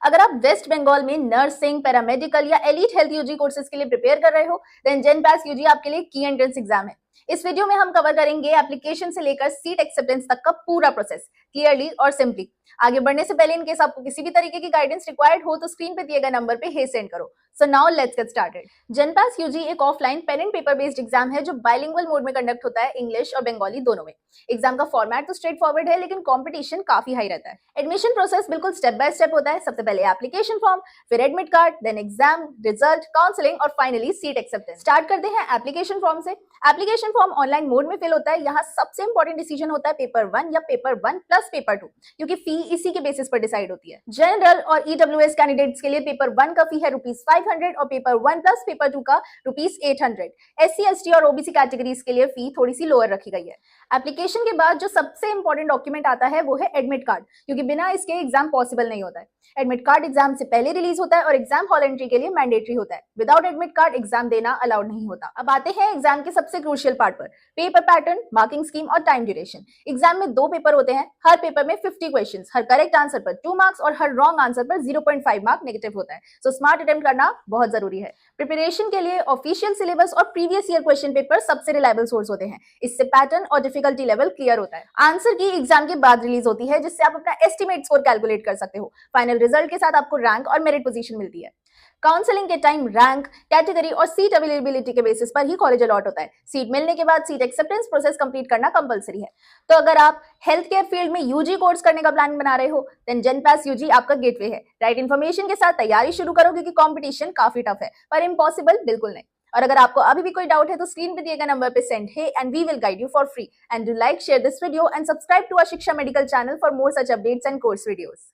अगर आप वेस्ट बंगाल में नर्सिंग, पैरामेडिकल या एलीट हेल्थ यूजी कोर्सेज के लिए प्रिपेयर कर रहे हो, देन जेन पास यूजी आपके लिए की एंट्रेंस एग्जाम है। इस वीडियो में हम कवर करेंगे एप्लीकेशन से लेकर सीट एक्सेप्टेंस तक का पूरा प्रोसेस क्लियरली और सिंपली। आगे बढ़ने से पहले इनकेस आपको किसी भी तरीके की गाइडेंस रिक्वायर्ड हो तो स्क्रीन पे दिए गए नंबर पे हे सेंड करो। So now let's get started. जेनपास यूजी एक offline pen and paper based exam है जो बाइलिंगुअल मोड में कंडक्ट होता है, इंग्लिश और बंगाली दोनों में। एग्जाम का फॉर्मेट तो स्ट्रेट फॉरवर्ड है लेकिन कंपटीशन काफी हाई रहता है। एडमिशन प्रोसेस बिल्कुल स्टेप बाय स्टेप होता है। सबसे पहले एप्लीकेशन फॉर्म, फिर admit card, then exam, result, counselling और फाइनली सीट एक्सेप्टेंस। स्टार्ट करते हैं एप्लीकेशन फॉर्म से। एप्लीकेशन फॉर्म ऑनलाइन मोड में फिल होता है। यहाँ सबसे इंपॉर्टेंट डिसीजन होता है पेपर 1 या पेपर 1 प्लस पेपर 2, क्योंकि फी इसी के बेसिस पर डिसाइड होती है। जनरल और ईडब्ल्यूएस कैंडिडेट्स के लिए पेपर 1 का फी है ₹500 और पेपर 1 प्लस पेपर 2 का ₹800। एससी, एसटी और ओबीसी कैटेगरीज के लिए फी थोड़ी सी लोअर रखी गई है। एप्लीकेशन के बाद जो सबसे इंपॉर्टेंट डॉक्यूमेंट आता है वो है एडमिट कार्ड, क्योंकि बिना इसके एग्जाम पॉसिबल नहीं होता है। एडमिट कार्ड एग्जाम से पहले रिलीज होता है और एग्जाम हॉल एंट्री के लिए मैंडेटरी होता है। विदाउट एडमिट कार्ड एग्जाम देना अलाउड नहीं होता। अब आते हैं एग्जाम के सबसे क्रूशियल पार्ट पर, पेपर पैटर्न, मार्किंग स्कीम और टाइम ड्यूरेशन। एग्जाम में 2 पेपर होते हैं। हर पेपर में 50 क्वेश्चंस, हर करेक्ट आंसर पर 2 मार्क्स और हर रॉन्ग आंसर पर 0.5 मार्क नेगेटिव होता है। सो स्मार्ट अटेम्प्ट करना बहुत जरूरी है। प्रिपरेशन के लिए ऑफिशियल सिलेबस और प्रीवियस ईयर क्वेश्चन पेपर सबसे रिलायबल सोर्स होते हैं। इससे पैटर्न और डिफिकल्टी लेवल क्लियर होता है। आंसर की एग्जाम के बाद रिलीज होती है, जिससे आप अपना एस्टिमेट स्कोर कैलकुलेट कर सकते हो। फाइनल रिजल्ट के साथ आपको रैंक और मेरिट पोजीशन मिलती है। काउंसलिंग के टाइम रैंक, कैटेगरी और सीट अवेलेबिलिटी के बेसिस पर ही कॉलेज अलॉट होता है। सीट मिलने के बाद सीट एक्सेप्टेंस प्रोसेस कंप्लीट करना कंपलसरी है। तो अगर आप हेल्थ केयर फील्ड में यूजी कोर्स करने का प्लान बना रहे हो, देन जेनपास यूजी आपका गेटवे है। राइट इन्फॉर्मेशन के साथ तैयारी शुरू करो, क्योंकि कंपटीशन काफी टफ है, पर इम्पॉसिबल बिल्कुल नहीं। और अगर आपको अभी भी कोई डाउट है तो स्क्रीन पे दिए गए नंबर पे send hi and we will guide you for free. And do like, share this video and subscribe to our Shiksha medical channel for more such updates and course videos.